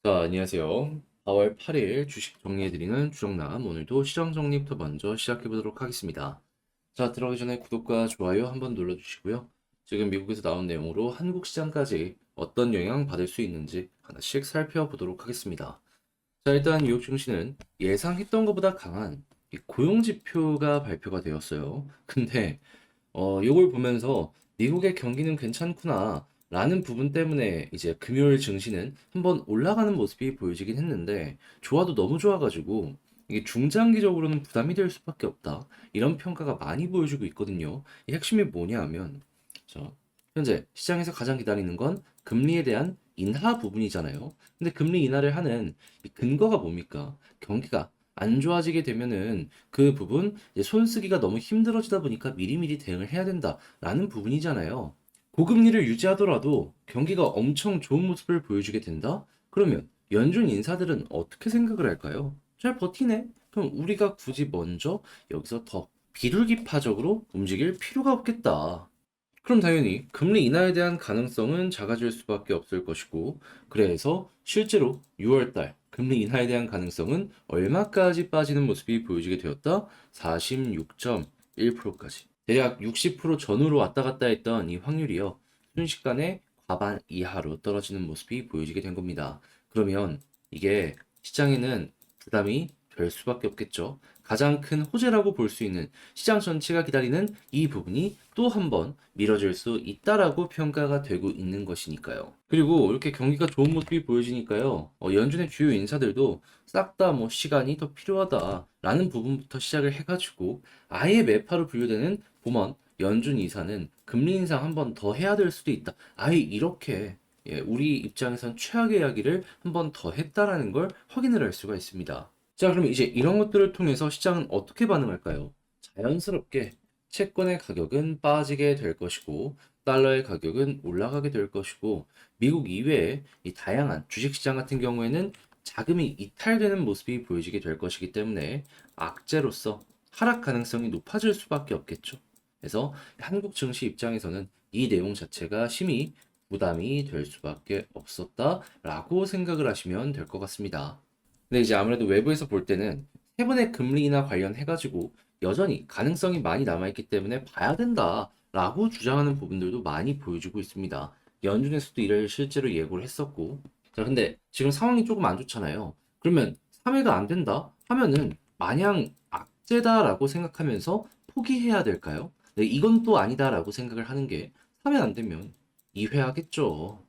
자, 안녕하세요. 4월 8일 주식 정리해드리는 주정남. 오늘도 시장 정리부터 먼저 시작해보도록 하겠습니다. 자, 들어가기 전에 구독과 좋아요 한번 눌러주시고요. 지금 미국에서 나온 내용으로 한국 시장까지 어떤 영향 받을 수 있는지 하나씩 살펴보도록 하겠습니다. 자, 일단 뉴욕 증시는 예상했던 것보다 강한 이 고용 지표가 발표가 되었어요. 근데 요걸 보면서 미국의 경기는 괜찮구나 라는 부분 때문에 이제 금요일 증시는 한번 올라가는 모습이 보여지긴 했는데 좋아도 너무 좋아가지고 이게 중장기적으로는 부담이 될 수밖에 없다. 이런 평가가 많이 보여주고 있거든요. 이 핵심이 뭐냐면 자, 현재 시장에서 가장 기다리는 건 금리에 대한 인하 부분이잖아요. 근데 금리 인하를 하는 이 근거가 뭡니까? 경기가 안 좋아지게 되면은 그 부분 이제 손쓰기가 너무 힘들어지다 보니까 미리미리 대응을 해야 된다라는 부분이잖아요. 고금리를 유지하더라도 경기가 엄청 좋은 모습을 보여주게 된다? 그러면 연준 인사들은 어떻게 생각을 할까요? 잘 버티네? 그럼 우리가 굳이 먼저 여기서 더 비둘기파적으로 움직일 필요가 없겠다. 그럼 당연히 금리 인하에 대한 가능성은 작아질 수밖에 없을 것이고, 그래서 실제로 6월달 금리 인하에 대한 가능성은 얼마까지 빠지는 모습이 보여지게 되었다? 46.1%까지. 대략 60% 전후로 왔다 갔다 했던 이 확률이요. 순식간에 과반 이하로 떨어지는 모습이 보여지게 된 겁니다. 그러면 이게 시장에는 부담이 될 수밖에 없겠죠. 가장 큰 호재라고 볼 수 있는 시장 전체가 기다리는 이 부분이 또 한 번 미뤄질 수 있다라고 평가가 되고 있는 것이니까요. 그리고 이렇게 경기가 좋은 모습이 보여지니까요. 연준의 주요 인사들도 싹 다 뭐 시간이 더 필요하다라는 부분부터 시작을 해가지고 아예 매파로 분류되는 봄원 연준 이사는 금리 인상 한 번 더 해야 될 수도 있다. 아예 이렇게 우리 입장에선 최악의 이야기를 한 번 더 했다라는 걸 확인을 할 수가 있습니다. 자, 그럼 이제 이런 것들을 통해서 시장은 어떻게 반응할까요? 자연스럽게 채권의 가격은 빠지게 될 것이고, 달러의 가격은 올라가게 될 것이고, 미국 이외에 이 다양한 주식시장 같은 경우에는 자금이 이탈되는 모습이 보여지게 될 것이기 때문에 악재로서 하락 가능성이 높아질 수밖에 없겠죠. 그래서 한국 증시 입장에서는 이 내용 자체가 심히 부담이 될 수밖에 없었다라고 생각을 하시면 될 것 같습니다. 근데 이제 아무래도 외부에서 볼 때는 세 번의 금리 인하 관련해가지고 여전히 가능성이 많이 남아있기 때문에 봐야 된다라고 주장하는 부분들도 많이 보여주고 있습니다. 연준에서도 이를 실제로 예고를 했었고. 자, 근데 지금 상황이 조금 안 좋잖아요. 그러면 3회가 안 된다 하면은 마냥 악재다라고 생각하면서 포기해야 될까요? 네, 이건 또 아니다라고 생각을 하는 게 3회 안 되면 2회 하겠죠.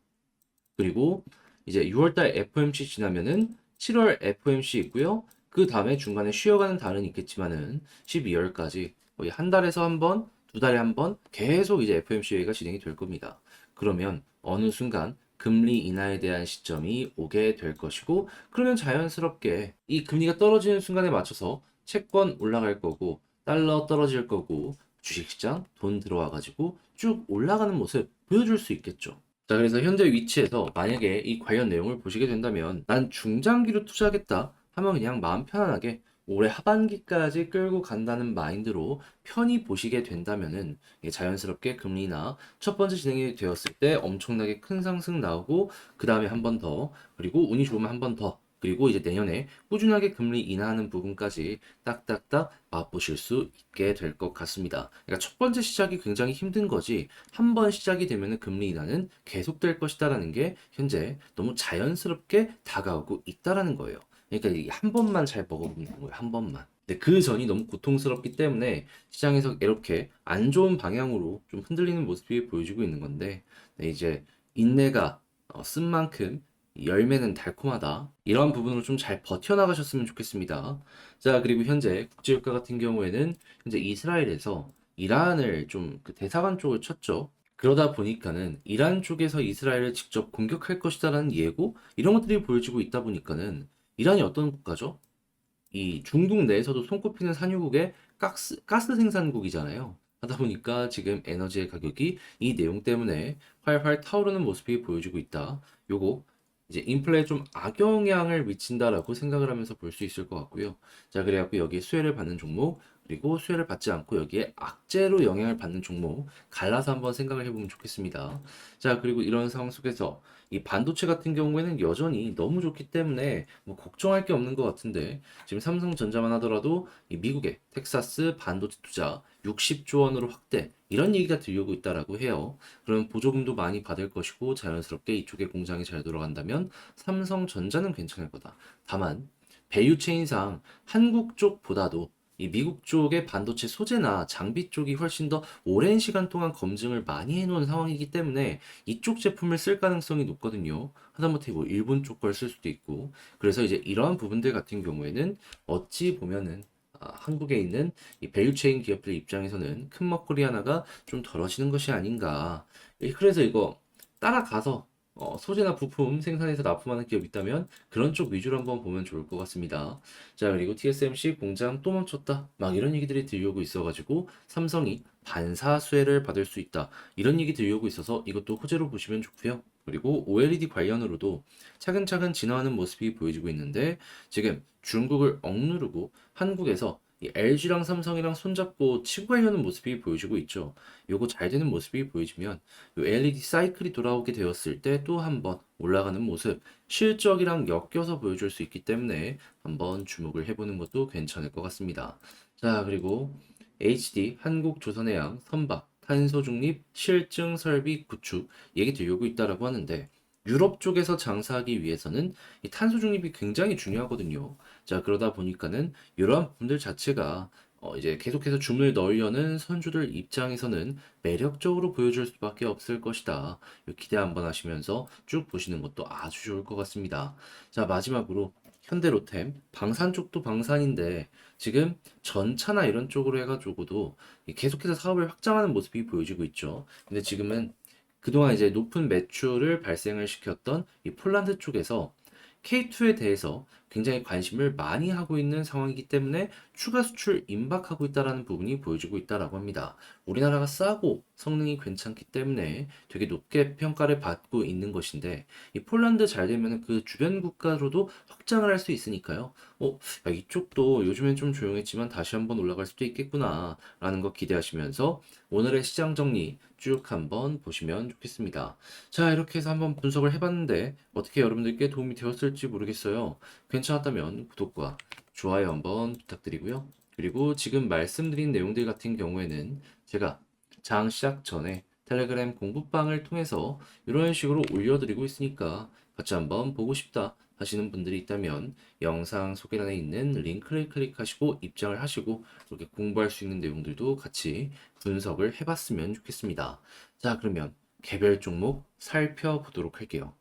그리고 이제 6월달 FOMC 지나면은 7월 FOMC 있고요. 그 다음에 중간에 쉬어가는 달은 있겠지만은 12월까지 거의 한 달에서 한 번, 두 달에 한 번 계속 이제 FOMC 회의가 진행이 될 겁니다. 그러면 어느 순간 금리 인하에 대한 시점이 오게 될 것이고, 그러면 자연스럽게 이 금리가 떨어지는 순간에 맞춰서 채권 올라갈 거고, 달러 떨어질 거고, 주식시장 돈 들어와 가지고 쭉 올라가는 모습 보여줄 수 있겠죠. 자, 그래서 현재 위치에서 만약에 이 관련 내용을 보시게 된다면 난 중장기로 투자하겠다 하면 그냥 마음 편안하게 올해 하반기까지 끌고 간다는 마인드로 편히 보시게 된다면은 이게 자연스럽게 금리나 첫 번째 진행이 되었을 때 엄청나게 큰 상승 나오고 그 다음에 한 번 더 그리고 운이 좋으면 한 번 더 그리고 이제 내년에 꾸준하게 금리 인하하는 부분까지 딱딱딱 맛보실 수 있게 될 것 같습니다. 그러니까 첫 번째 시작이 굉장히 힘든 거지 한 번 시작이 되면 금리 인하는 계속될 것이다라는 게 현재 너무 자연스럽게 다가오고 있다라는 거예요. 그러니까 이게 한 번만 잘 먹어보는 거예요. 한 번만. 근데 그 전이 너무 고통스럽기 때문에 시장에서 이렇게 안 좋은 방향으로 좀 흔들리는 모습이 보여지고 있는 건데 네, 이제 인내가 쓴 만큼 열매는 달콤하다. 이런 부분으로 좀 잘 버텨나가셨으면 좋겠습니다. 자, 그리고 현재 국제유가 같은 경우에는 현재 이스라엘에서 이란을 좀 그 대사관 쪽을 쳤죠. 그러다 보니까는 이란 쪽에서 이스라엘을 직접 공격할 것이다라는 예고 이런 것들이 보여지고 있다 보니까는 이란이 어떤 국가죠? 이 중동 내에서도 손꼽히는 산유국의 가스 생산국이잖아요. 하다 보니까 지금 에너지의 가격이 이 내용 때문에 활활 타오르는 모습이 보여지고 있다. 요거 이제 인플레에 좀 악영향을 미친다라고 생각을 하면서 볼 수 있을 것 같고요. 자, 그래갖고 여기에 수혜를 받는 종목, 그리고 수혜를 받지 않고 여기에 악재로 영향을 받는 종목 갈라서 한번 생각을 해보면 좋겠습니다. 자, 그리고 이런 상황 속에서 이 반도체 같은 경우에는 여전히 너무 좋기 때문에 뭐 걱정할 게 없는 것 같은데 지금 삼성전자만 하더라도 이 미국의 텍사스 반도체 투자 60조 원으로 확대 이런 얘기가 들려오고 있다라고 해요. 그럼 보조금도 많이 받을 것이고 자연스럽게 이쪽에 공장이 잘 돌아간다면 삼성전자는 괜찮을 거다. 다만 밸류 체인상 한국 쪽보다도 이 미국 쪽의 반도체 소재나 장비 쪽이 훨씬 더 오랜 시간 동안 검증을 많이 해놓은 상황이기 때문에 이쪽 제품을 쓸 가능성이 높거든요. 하다못해 뭐 일본 쪽 걸 쓸 수도 있고. 그래서 이제 이러한 부분들 같은 경우에는 어찌 보면은 한국에 있는 이 밸류체인 기업들 입장에서는 큰 먹거리 하나가 좀 덜어지는 것이 아닌가. 그래서 이거 따라가서 소재나 부품 생산해서 납품하는 기업 있다면 그런 쪽 위주로 한번 보면 좋을 것 같습니다. 자, 그리고 TSMC 공장 또 멈췄다. 막 이런 얘기들이 들려오고 있어가지고 삼성이 반사수혜를 받을 수 있다. 이런 얘기 들려오고 있어서 이것도 호재로 보시면 좋고요. 그리고 OLED 관련으로도 차근차근 진화하는 모습이 보여지고 있는데 지금 중국을 억누르고 한국에서 이 LG랑 삼성이랑 손잡고 치고 가려는 모습이 보여지고 있죠. 요거 잘 되는 모습이 보여지면 요 LED 사이클이 돌아오게 되었을 때 또 한번 올라가는 모습 실적이랑 엮여서 보여줄 수 있기 때문에 한번 주목을 해보는 것도 괜찮을 것 같습니다. 자, 그리고 HD 한국조선해양 선박 탄소 중립 실증 설비 구축 얘기 들려오고 있다라고 하는데 유럽 쪽에서 장사하기 위해서는 이 탄소 중립이 굉장히 중요하거든요. 자, 그러다 보니까는 이러한 부분들 자체가 이제 계속해서 줌을 넣으려는 선주들 입장에서는 매력적으로 보여줄 수밖에 없을 것이다. 이 기대 한번 하시면서 쭉 보시는 것도 아주 좋을 것 같습니다. 자, 마지막으로 현대로템 방산 쪽도 방산인데 지금 전차나 이런 쪽으로 해가지고도 계속해서 사업을 확장하는 모습이 보여지고 있죠. 근데 지금은 그동안 이제 높은 매출을 발생을 시켰던 이 폴란드 쪽에서 K2에 대해서 굉장히 관심을 많이 하고 있는 상황이기 때문에 추가 수출 임박하고 있다라는 부분이 보여지고 있다라고 합니다. 우리나라가 싸고 성능이 괜찮기 때문에 되게 높게 평가를 받고 있는 것인데 이 폴란드 잘 되면 그 주변 국가로도 확장을 할 수 있으니까요. 야, 이쪽도 요즘엔 좀 조용했지만 다시 한번 올라갈 수도 있겠구나라는 거 기대하시면서 오늘의 시장 정리 쭉 한번 보시면 좋겠습니다. 자, 이렇게 해서 한번 분석을 해봤는데 어떻게 여러분들께 도움이 되었을지 모르겠어요. 괜찮았다면 구독과 좋아요 한번 부탁드리고요. 그리고 지금 말씀드린 내용들 같은 경우에는 제가 장 시작 전에 텔레그램 공부방을 통해서 이런 식으로 올려드리고 있으니까 같이 한번 보고 싶다 하시는 분들이 있다면 영상 소개란에 있는 링크를 클릭하시고 입장을 하시고 이렇게 공부할 수 있는 내용들도 같이 분석을 해봤으면 좋겠습니다. 자, 그러면 개별 종목 살펴보도록 할게요.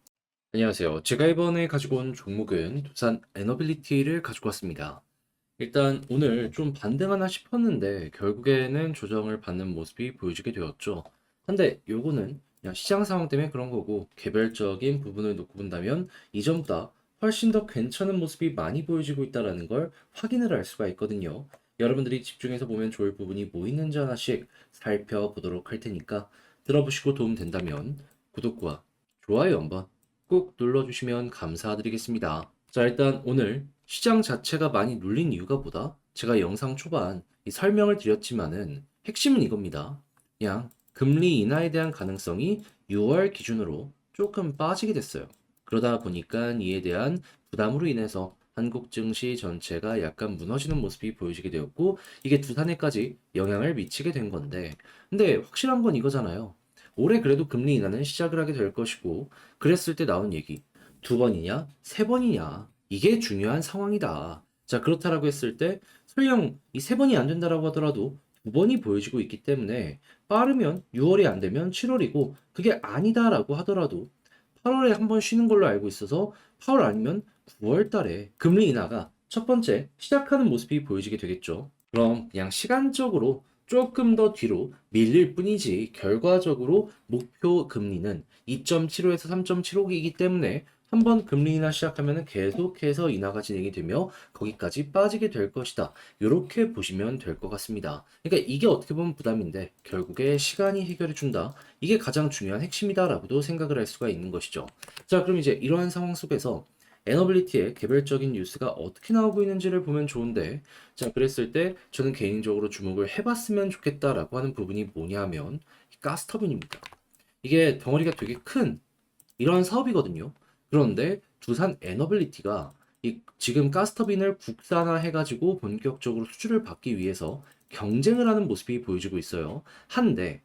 안녕하세요. 제가 이번에 가지고 온 종목은 두산 에너빌리티를 가지고 왔습니다. 일단 오늘 좀 반등하나 싶었는데 결국에는 조정을 받는 모습이 보여지게 되었죠. 근데 요거는 그냥 시장 상황 때문에 그런 거고 개별적인 부분을 놓고 본다면 이전보다 훨씬 더 괜찮은 모습이 많이 보여지고 있다는 걸 확인을 할 수가 있거든요. 여러분들이 집중해서 보면 좋을 부분이 뭐 있는지 하나씩 살펴보도록 할 테니까 들어보시고 도움 된다면 구독과 좋아요 한번 꼭 눌러주시면 감사드리겠습니다. 자, 일단 오늘 시장 자체가 많이 눌린 이유가 뭐다? 제가 영상 초반 이 설명을 드렸지만은 핵심은 이겁니다. 그냥 금리 인하에 대한 가능성이 6월 기준으로 조금 빠지게 됐어요. 그러다 보니까 이에 대한 부담으로 인해서 한국 증시 전체가 약간 무너지는 모습이 보여지게 되었고 이게 두산에까지 영향을 미치게 된 건데 근데 확실한 건 이거잖아요. 올해 그래도 금리 인하는 시작을 하게 될 것이고 그랬을 때 나온 얘기 두 번이냐 세 번이냐 이게 중요한 상황이다. 자, 그렇다라고 했을 때 설령 이 세 번이 안 된다라고 하더라도 두 번이 보여지고 있기 때문에 빠르면 6월이 안 되면 7월이고 그게 아니다라고 하더라도 8월에 한 번 쉬는 걸로 알고 있어서 8월 아니면 9월 달에 금리 인하가 첫 번째 시작하는 모습이 보여지게 되겠죠. 그럼 그냥 시간적으로 조금 더 뒤로 밀릴 뿐이지 결과적으로 목표 금리는 2.75에서 3.75이기 때문에 한번 금리 인하 시작하면 계속해서 인하가 진행이 되며 거기까지 빠지게 될 것이다. 이렇게 보시면 될 것 같습니다. 그러니까 이게 어떻게 보면 부담인데 결국에 시간이 해결해 준다. 이게 가장 중요한 핵심이다라고도 생각을 할 수가 있는 것이죠. 자, 그럼 이제 이러한 상황 속에서 에너빌리티의 개별적인 뉴스가 어떻게 나오고 있는지를 보면 좋은데 자, 그랬을 때 저는 개인적으로 주목을 해봤으면 좋겠다라고 하는 부분이 뭐냐면 가스터빈입니다. 이게 덩어리가 되게 큰 이러한 사업이거든요. 그런데 두산 에너빌리티가 이 지금 가스터빈을 국산화해가지고 본격적으로 수주를 받기 위해서 경쟁을 하는 모습이 보여지고 있어요. 한데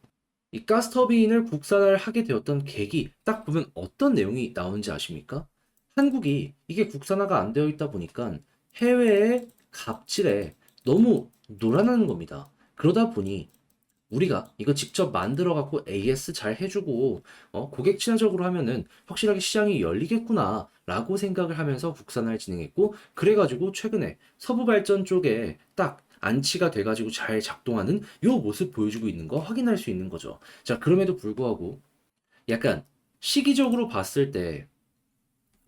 이 가스터빈을 국산화를 하게 되었던 계기 딱 보면 어떤 내용이 나오는지 아십니까? 한국이 이게 국산화가 안 되어 있다 보니까 해외의 갑질에 너무 놀아나는 겁니다. 그러다 보니 우리가 이거 직접 만들어 갖고 AS 잘 해주고 고객 친화적으로 하면은 확실하게 시장이 열리겠구나 라고 생각을 하면서 국산화를 진행했고, 그래가지고 최근에 서부 발전 쪽에 딱 안치가 돼가지고 잘 작동하는 요 모습 보여주고 있는 거 확인할 수 있는 거죠. 자, 그럼에도 불구하고 약간 시기적으로 봤을 때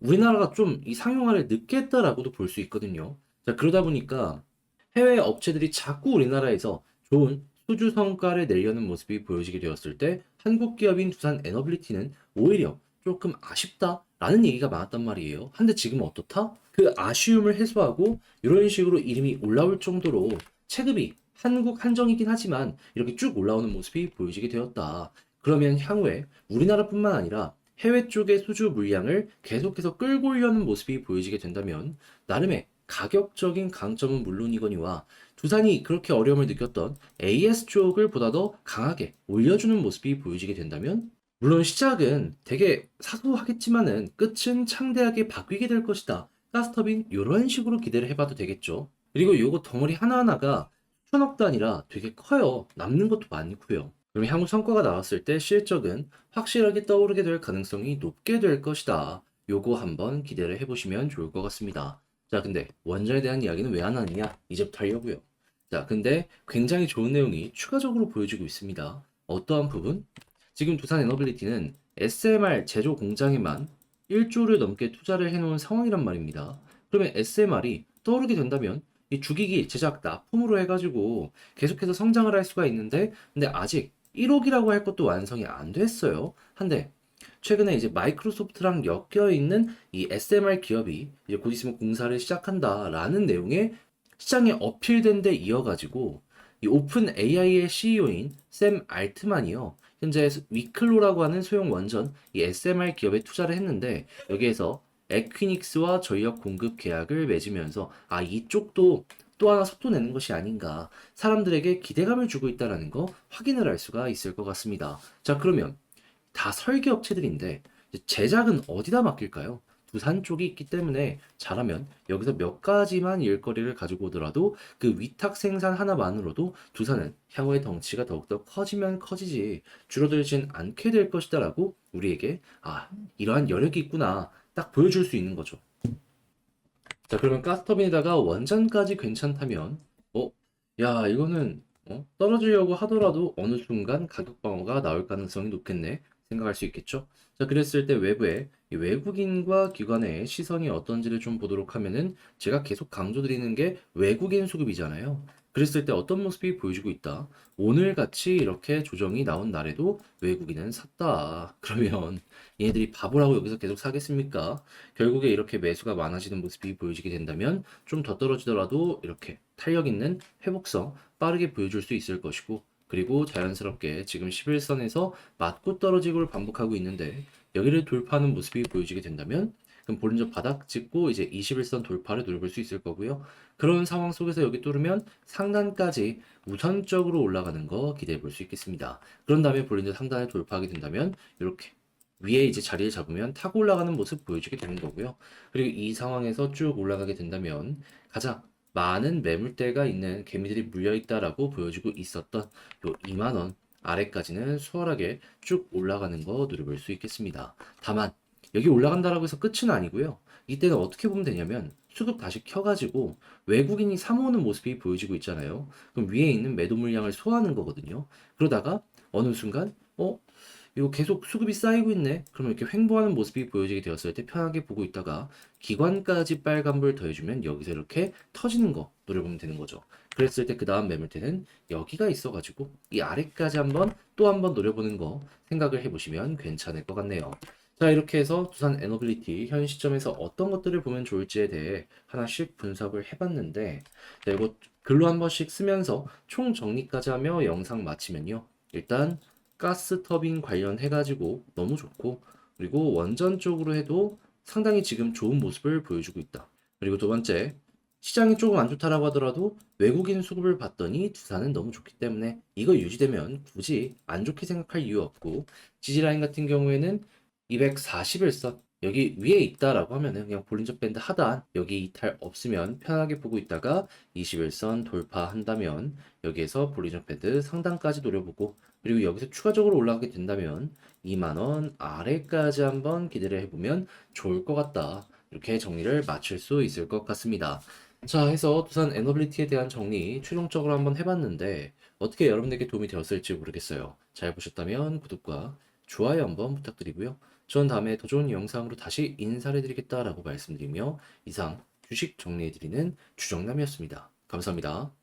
우리나라가 좀 이 상용화를 늦게 했다라고도 볼 수 있거든요. 자, 그러다 보니까 해외 업체들이 자꾸 우리나라에서 좋은 수주 성과를 내려는 모습이 보여지게 되었을 때 한국 기업인 두산 에너빌리티는 오히려 조금 아쉽다라는 얘기가 많았단 말이에요. 근데 지금 어떻다? 그 아쉬움을 해소하고 이런 식으로 이름이 올라올 정도로 체급이 한국 한정이긴 하지만 이렇게 쭉 올라오는 모습이 보여지게 되었다. 그러면 향후에 우리나라뿐만 아니라 해외 쪽의 수주 물량을 계속해서 끌고 오려는 모습이 보여지게 된다면 나름의 가격적인 강점은 물론이거니와 두산이 그렇게 어려움을 느꼈던 AS 쪽을 보다 더 강하게 올려주는 모습이 보여지게 된다면, 물론 시작은 되게 사소하겠지만은 끝은 창대하게 바뀌게 될 것이다. 가스터빈 이런 식으로 기대를 해봐도 되겠죠. 그리고 요거 덩어리 하나하나가 수천억 단위라 되게 커요. 남는 것도 많고요. 그럼 향후 성과가 나왔을 때 실적은 확실하게 떠오르게 될 가능성이 높게 될 것이다. 요거 한번 기대를 해보시면 좋을 것 같습니다. 자, 근데 원전에 대한 이야기는 왜 안 하느냐? 이제부터 하려고요. 자, 근데 굉장히 좋은 내용이 추가적으로 보여지고 있습니다. 어떠한 부분? 지금 두산 에너빌리티는 SMR 제조 공장에만 1조를 넘게 투자를 해놓은 상황이란 말입니다. 그러면 SMR이 떠오르게 된다면 이 주기기 제작 납품으로 해가지고 계속해서 성장을 할 수가 있는데, 근데 아직 1억이라고 할 것도 완성이 안 됐어요. 한데 최근에 이제 마이크로소프트랑 엮여 있는 이 SMR 기업이 이제 곧 있으면 공사를 시작한다라는 내용의 시장에 어필된 데 이어가지고 이 오픈 AI의 CEO인 샘 알트만이요. 현재 위클로라고 하는 소형 원전 이 SMR 기업에 투자를 했는데 여기에서 에퀴닉스와 전력 공급 계약을 맺으면서 이쪽도 또 하나 속도 내는 것이 아닌가, 사람들에게 기대감을 주고 있다는 거 확인을 할 수가 있을 것 같습니다. 자, 그러면 다 설계 업체들인데 제작은 어디다 맡길까요? 두산 쪽이 있기 때문에 잘하면 여기서 몇 가지만 일거리를 가지고 오더라도 그 위탁 생산 하나만으로도 두산은 향후의 덩치가 더욱더 커지면 커지지 줄어들진 않게 될 것이다라고 우리에게 이러한 여력이 있구나 딱 보여줄 수 있는 거죠. 자, 그러면 가스터빈에다가 원전까지 괜찮다면 야, 이거는 떨어지려고 하더라도 어느 순간 가격 방어가 나올 가능성이 높겠네 생각할 수 있겠죠. 자, 그랬을 때 외부에 이 외국인과 기관의 시선이 어떤지를 좀 보도록 하면은 제가 계속 강조드리는 게 외국인 수급이잖아요. 그랬을 때 어떤 모습이 보여지고 있다. 오늘 같이 이렇게 조정이 나온 날에도 외국인은 샀다. 그러면 얘네들이 바보라고 여기서 계속 사겠습니까? 결국에 이렇게 매수가 많아지는 모습이 보여지게 된다면 좀 더 떨어지더라도 이렇게 탄력 있는 회복성 빠르게 보여줄 수 있을 것이고, 그리고 자연스럽게 지금 11선에서 맞고 떨어지고를 반복하고 있는데 여기를 돌파하는 모습이 보여지게 된다면 그럼 볼린저 바닥 찍고 이제 21선 돌파를 노려볼 수 있을 거고요. 그런 상황 속에서 여기 뚫으면 상단까지 우선적으로 올라가는 거 기대해 볼 수 있겠습니다. 그런 다음에 볼린저 상단을 돌파하게 된다면 이렇게 위에 이제 자리를 잡으면 타고 올라가는 모습 보여주게 되는 거고요. 그리고 이 상황에서 쭉 올라가게 된다면 가장 많은 매물대가 있는 개미들이 물려있다라고 보여주고 있었던 요 2만 원 아래까지는 수월하게 쭉 올라가는 거 누려볼 수 있겠습니다. 다만 여기 올라간다라고 해서 끝은 아니고요. 이때는 어떻게 보면 되냐면 수급 다시 켜가지고 외국인이 사모으는 모습이 보여지고 있잖아요. 그럼 위에 있는 매도 물량을 소화하는 거거든요. 그러다가 어느 순간 이거 계속 수급이 쌓이고 있네. 그러면 이렇게 횡보하는 모습이 보여지게 되었을 때 편하게 보고 있다가 기관까지 빨간불 더해주면 여기서 이렇게 터지는 거 노려보면 되는 거죠. 그랬을 때 그 다음 매물대는 여기가 있어가지고 이 아래까지 한번 또 한번 노려보는 거 생각을 해보시면 괜찮을 것 같네요. 자, 이렇게 해서 두산 에너빌리티 현 시점에서 어떤 것들을 보면 좋을지에 대해 하나씩 분석을 해봤는데, 자, 이거 글로 한 번씩 쓰면서 총 정리까지 하며 영상 마치면요. 일단 가스 터빈 관련해가지고 너무 좋고, 그리고 원전 쪽으로 해도 상당히 지금 좋은 모습을 보여주고 있다. 그리고 두 번째, 시장이 조금 안 좋다라고 하더라도 외국인 수급을 봤더니 두산은 너무 좋기 때문에 이거 유지되면 굳이 안 좋게 생각할 이유 없고, 지지라인 같은 경우에는 241선 여기 위에 있다라고 하면은 그냥 볼린저 밴드 하단 여기 이탈 없으면 편하게 보고 있다가 21선 돌파한다면 여기에서 볼린저 밴드 상단까지 노려보고, 그리고 여기서 추가적으로 올라가게 된다면 2만 원 아래까지 한번 기대를 해보면 좋을 것 같다. 이렇게 정리를 마칠 수 있을 것 같습니다. 자, 해서 두산 에너빌리티에 대한 정리 최종적으로 한번 해봤는데 어떻게 여러분들께 도움이 되었을지 모르겠어요. 잘 보셨다면 구독과 좋아요 한번 부탁드리고요. 전 다음에 더 좋은 영상으로 다시 인사를 드리겠다라고 말씀드리며 이상 주식 정리해드리는 주정남이었습니다. 감사합니다.